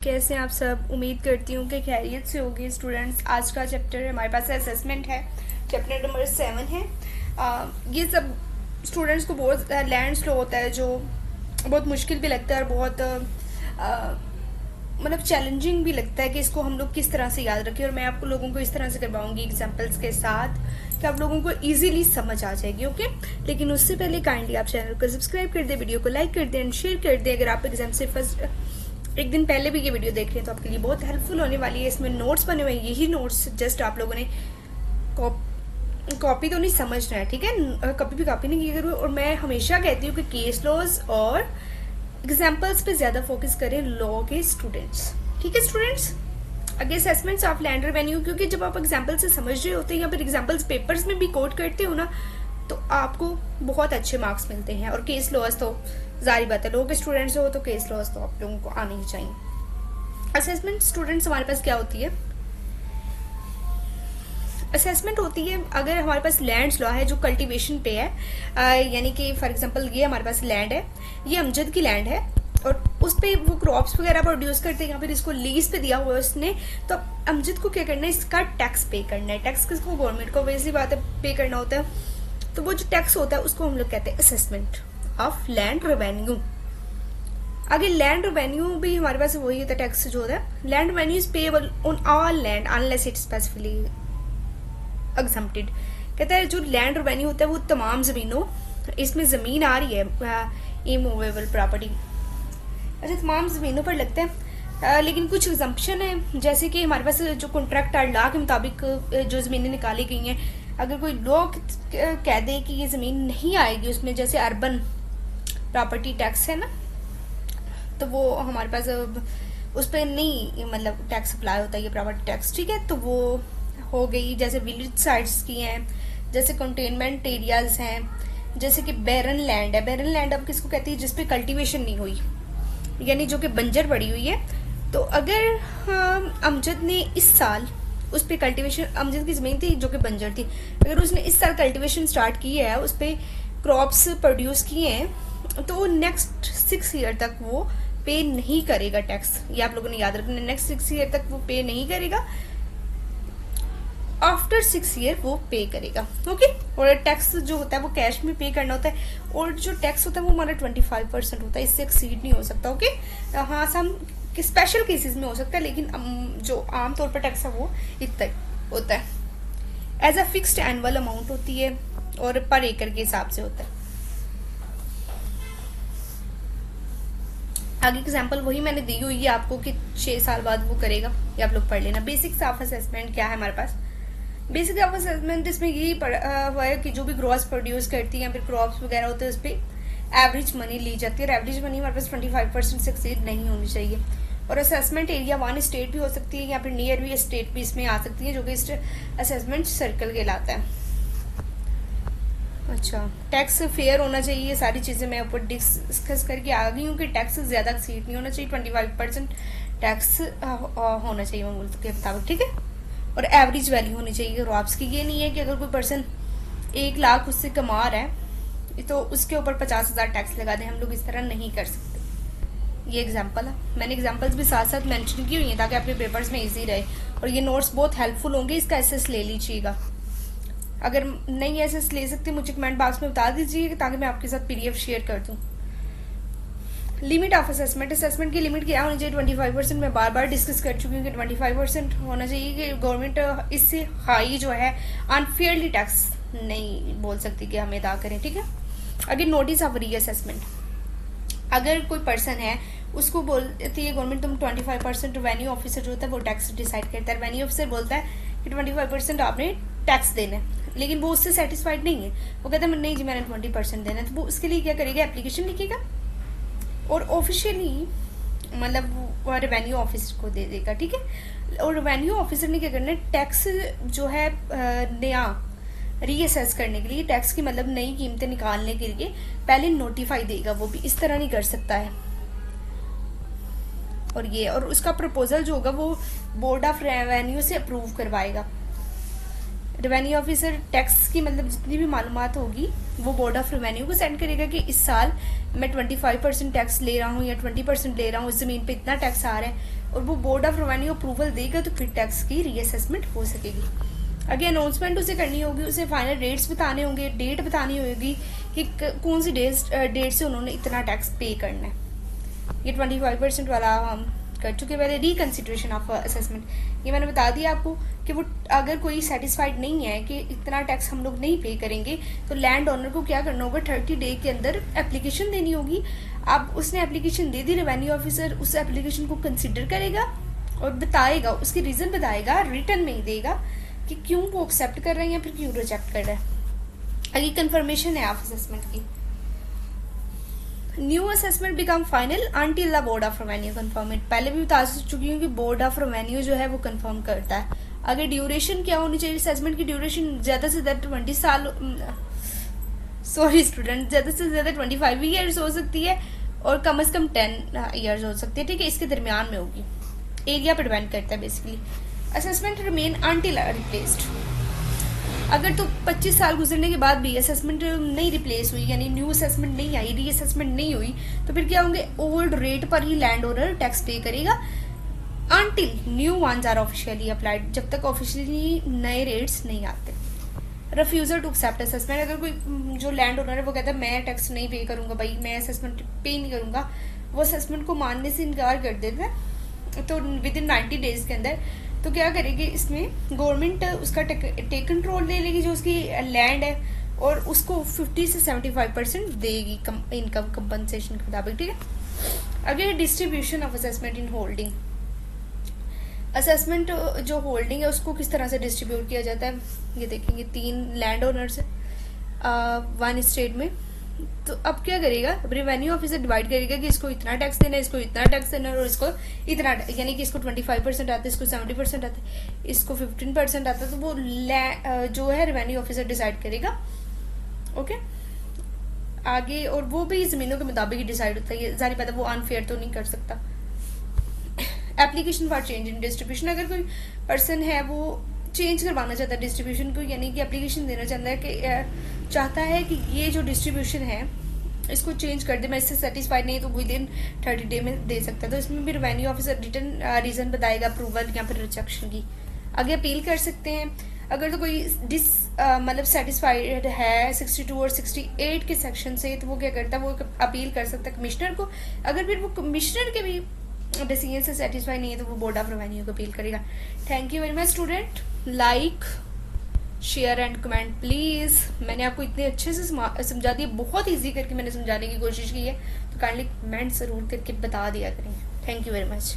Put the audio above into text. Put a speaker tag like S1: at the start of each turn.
S1: कैसे हैं आप सब। उम्मीद करती हूँ कि खैरियत से होगी स्टूडेंट्स। आज का चैप्टर हमारे पास असेसमेंट है, चैप्टर नंबर 7 है। ये सब स्टूडेंट्स को बहुत लैंड स्लो होता है, जो बहुत मुश्किल भी लगता है और बहुत मतलब चैलेंजिंग भी लगता है कि इसको हम लोग किस तरह से याद रखें। और मैं आपको लोगों को इस तरह से करवाऊंगी एग्जाम्पल्स के साथ कि आप लोगों को इजीली समझ आ जाएगी। ओके, लेकिन उससे पहले काइंडली आप चैनल को सब्सक्राइब कर दें, वीडियो को लाइक कर दें एंड शेयर कर दें। अगर आप एग्जाम से फर्स्ट एक दिन पहले भी ये वीडियो देख रहे हैं तो आपके लिए बहुत हेल्पफुल होने वाली है। इसमें नोट्स बने हुए हैं, यही नोट्स जस्ट आप लोगों ने कॉपी तो नहीं समझना है, ठीक है। कभी भी कॉपी नहीं की करो। और मैं हमेशा कहती हूँ कि केस लॉज और एग्जाम्पल्स पे ज़्यादा फोकस करें लॉ के स्टूडेंट्स, ठीक है स्टूडेंट्स। अगे असेसमेंट्स ऑफ लैंड रेवेन्यू, क्योंकि जब आप एग्जाम्पल से समझ रहे होते हैं या फिर एग्जाम्पल्स पेपर्स में भी कोट करते हो ना, तो आपको बहुत अच्छे मार्क्स मिलते हैं। और केस लॉज तो जारी बात है, लोगों के स्टूडेंट्स हो तो केस लॉज तो आप लोगों को आने ही चाहिए। असेसमेंट स्टूडेंट्स हमारे पास क्या होती है? असेसमेंट होती है अगर हमारे पास लैंड लॉ है जो कल्टीवेशन पे है, यानी कि फॉर एग्जांपल ये हमारे पास लैंड है, ये अमजद की लैंड है और उस पे वो क्रॉप्स वगैरह प्रोड्यूस करते हैं या फिर इसको लीज पे दिया हुआ है उसने, तो अमजद को क्या करना है, इसका टैक्स पे करना है। टैक्स किसको? गवर्नमेंट को वैसी बात है पे करना होता है। तो वो जो टैक्स होता है उसको हम लोग कहते हैं असेसमेंट ऑफ लैंड रेवेन्यू। आगे लैंड रेवेन्यू भी हमारे पास वही होता है, टैक्स जो होता है। Land revenue is payable on all land unless it specifically exempted. कहता है जो लैंड रेवेन्यू होता है वो तमाम जमीनों, इसमें जमीन आ रही है इमूवेबल प्रॉपर्टी, अच्छा तमाम जमीनों पर लगता है। लेकिन कुछ एग्जम्पशन है, जैसे कि हमारे पास जो कॉन्ट्रैक्ट लॉ के मुताबिक जो जमीनें निकाली गई हैं, अगर कोई लॉ कह दे कि ये जमीन नहीं आएगी उसमें, जैसे अर्बन प्रॉपर्टी टैक्स है ना, तो वो हमारे पास उस पर नहीं मतलब टैक्स अप्लाई होता है, ये प्रॉपर्टी टैक्स, ठीक है। तो वो हो गई। जैसे विलेज साइट्स की हैं, जैसे कंटेनमेंट एरियाज हैं, जैसे कि बैरन लैंड है। बैरन लैंड अब किसको कहती है? जिसपे कल्टीवेशन नहीं हुई, यानी जो कि बंजर पड़ी हुई है। तो अगर अमजद ने इस साल उस पर कल्टीवेशन, अमजद की ज़मीन थी जो कि बंजर थी, अगर उसने इस साल कल्टीवेशन स्टार्ट की है, उस पर क्रॉप्स प्रोड्यूस किए हैं, तो नेक्स्ट 6 ईयर तक वो पे नहीं करेगा टैक्स। ये आप लोगों ने याद रखना, नेक्स्ट 6 ईयर तक वो पे नहीं करेगा, आफ्टर 6 ईयर वो पे करेगा। ओके। और टैक्स जो होता है वो कैश में पे करना होता है, और जो टैक्स होता है वो हमारा 25% होता है, इससे एक्सीड नहीं हो सकता। ओके। हाँ, सम स्पेशल केसेस में हो सकता है, लेकिन जो आम तौर पर टैक्स है वो इतना होता है। As a fixed annual amount होती है और पर एकड़ के हिसाब से होता है। आगे एग्जाम्पल वही मैंने दी हुई है आपको कि 6 साल बाद वो करेगा, ये आप लोग पढ़ लेना। बेसिक्स ऑफ असेसमेंट क्या है हमारे पास? बेसिक ऑफ असेसमेंट इसमें यही हुआ है कि जो भी ग्रॉस प्रोड्यूस करती है या फिर क्रॉप्स वगैरह होते हैं उस पर एवरेज मनी ली जाती है, और एवरेज मनी हमारे पास 25% से एक्सीड नहीं होनी चाहिए। और असेसमेंट एरिया 1 स्टेट भी हो सकती है या फिर नियर भी स्टेट भी इसमें आ सकती है, जो कि असेसमेंट सर्कल कहलाता है। अच्छा, टैक्स फेयर होना चाहिए, ये सारी चीज़ें मैं ऊपर डिस्कस करके आ गई हूँ कि टैक्स ज़्यादा एक्सीड नहीं होना चाहिए, 25% टैक्स होना चाहिए मामूल के मुताबिक, ठीक है। और एवरेज वैल्यू होनी चाहिए क्रॉप्स की। ये नहीं है कि अगर कोई पर्सन 1 लाख उससे कमा रहा है तो उसके ऊपर 50,000 टैक्स लगा दें, हम लोग इस तरह नहीं कर सकते। ये एग्जांपल है, मैंने एग्जांपल्स भी साथ साथ मेंशन की हुई हैं ताकि आपके पेपर्स में इजी रहे। और ये नोट्स बहुत हेल्पफुल होंगे, इसका एसेस ले लीजिएगा। अगर नहीं एसेस ले सकते मुझे कमेंट बॉक्स में बता दीजिए ताकि मैं आपके साथ PDF शेयर कर दूँ। लिमिट ऑफ असेसमेंट, असेसमेंट की लिमिट क्या होनी चाहिए? 25%। मैं बार बार डिस्कस कर चुकी हूँ कि 25% होना चाहिए, कि गवर्नमेंट इससे हाई जो है अनफेयरली टैक्स नहीं बोल सकती कि हमें अदा करें, ठीक है। अगर नोटिस ऑफ रीअसेसमेंट, अगर कोई पर्सन है उसको बोलती है गवर्नमेंट तुम 25%, रेवेन्यू ऑफिसर जो होता है वो टैक्स डिसाइड करता है। रेवेन्यू ऑफिसर बोलता है कि 25% आपने टैक्स देना है, लेकिन वो उससे सेटिस्फाइड नहीं है, वो कहता है नहीं जी मैंने 20% देना है। तो वो उसके लिए क्या करेगा? एप्लीकेशन लिखेगा और ऑफिशियली मतलब वो रेवेन्यू ऑफिसर को दे देगा, ठीक है। और रेवेन्यू ऑफिसर ने क्या करना है? टैक्स जो है नया रीअसेस करने के लिए, टैक्स की मतलब नई कीमतें निकालने के लिए पहले नोटिफाई देगा, वो भी इस तरह नहीं कर सकता है। और उसका प्रपोजल जो होगा वो बोर्ड ऑफ रेवेन्यू से अप्रूव करवाएगा। रेवेन्यू ऑफिसर टैक्स की मतलब जितनी भी मालूमात होगी वो बोर्ड ऑफ रेवेन्यू को सेंड करेगा कि इस साल मैं 25% टैक्स ले रहा हूँ या 20% ले रहा हूँ, इस ज़मीन पे इतना टैक्स आ रहा है, और वो बोर्ड ऑफ रेवेन्यू अप्रूवल देगा तो फिर टैक्स की रीअसेसमेंट हो सकेगी। आगे अनाउंसमेंट उसे करनी होगी, उसे फाइनल रेट्स बताने होंगे, डेट बतानी होगी कि कौन सी डेट से उन्होंने इतना टैक्स पे करना है। ये 25% वाला हम कर चुके पहले। रिकन्सिडरेशन ऑफ असेसमेंट, ये मैंने बता दिया आपको कि वो अगर कोई सेटिस्फाइड नहीं है कि इतना टैक्स हम लोग नहीं पे करेंगे तो लैंड ओनर को क्या करना होगा, 30 डे के अंदर एप्लीकेशन देनी होगी। अब उसने एप्लीकेशन दे दी, रेवेन्यू ऑफिसर उस एप्लीकेशन को कंसिडर करेगा और बताएगा, उसकी रीज़न बताएगा, रिटर्न में ही देगा कि क्यों वो एक्सेप्ट कर रहे हैं या फिर क्यों रिजेक्ट कर रहे हैं। आगे कंफर्मेशन है ऑफ असेसमेंट की। New assessment become final until the board of revenue confirm it. पहले भी बता चुकी हूँ कि बोर्ड ऑफ रेवेन्यू जो है वो कंफर्म करता है। अगर ड्यूरेशन क्या होनी चाहिए, असेसमेंट की ड्यूरेशन ज़्यादा से ज़्यादा 20 साल, सॉरी स्टूडेंट, ज़्यादा से ज़्यादा 25 ईयर्स हो सकती है और कम से कम 10 ईयर्स हो सकती है, ठीक है, इसके दरमियान में होगी। एरिया पर डिपेंड करता है basically. Assessment remain until replaced. अगर तो 25 साल गुजरने के बाद भी असेसमेंट नहीं रिप्लेस हुई, यानी न्यू असेसमेंट नहीं आई, री असेसमेंट नहीं हुई, तो फिर क्या होंगे, ओल्ड रेट पर ही लैंड ओनर टैक्स पे करेगा until new ones are officially applied, जब तक ऑफिशियली नए रेट्स नहीं आते। रिफ्यूजल टू एक्सेप्ट असेसमेंट, अगर कोई जो लैंड ओनर है वो कहता है मैं टैक्स नहीं पे करूंगा भाई, मैं असेसमेंट पे नहीं करूंगा, वो असेसमेंट को मानने से इनकार कर देता है, तो विद इन 90 डेज के अंदर तो क्या करेगी, इसमें गवर्नमेंट उसका टेक कंट्रोल ले लेगी जो उसकी लैंड है और उसको 50 से 75% देगी इनकम कंपनसेशन के मुताबिक, ठीक है। अगर distribution of assessment in holding, assessment जो होल्डिंग है उसको किस तरह से डिस्ट्रीब्यूट किया जाता है, ये देखेंगे 3 लैंड ओनर्स है 1 स्टेट में, तो अब क्या करेगा, रेवेन्यू ऑफिसर डिवाइड करेगा कि इसको इतना टैक्स देना है, इसको इतना टैक्स देना है और इसको इतना, यानी कि इसको 25% आता है, इसको 70% आता है, इसको 15% आता है, तो वो जो है रेवेन्यू ऑफिसर डिसाइड करेगा, ओके। आगे और वो भी ज़मीनों के मुताबिक ही डिसाइड होता है, जाहिर बात है वो अनफेयर तो नहीं कर सकता। Application for change in distribution, अगर कोई पर्सन है वो चेंज करवाना चाहता है डिस्ट्रीब्यूशन को, यानी कि एप्लीकेशन देना चाहता है कि चाहता है कि ये जो डिस्ट्रीब्यूशन है इसको चेंज कर दे, मैं इससे सेटिस्फाइड नहीं, तो विद इन 30 डे में दे सकता है, तो इसमें भी रेवेन्यू ऑफिसर रिटर्न रीज़न बताएगा अप्रूवल या फिर रिजेक्शन की। आगे अपील कर सकते हैं, अगर तो कोई मतलब सेटिस्फाइड है 62 और 68 के सेक्शन से, तो वो क्या करता है, वो अपील कर सकता है कमिश्नर को। अगर फिर वो कमिश्नर के भी डिसीजन से सेटिस्फाई नहीं है तो वो बोर्ड ऑफ रेवेन्यू को अपील करेगा। Thank you very much student, like share and comment please. मैंने आपको इतने अच्छे से समझा दिया, बहुत इजी करके मैंने समझाने की कोशिश की है, तो काइंडली कमेंट ज़रूर करके बता दिया करें। Thank you very much.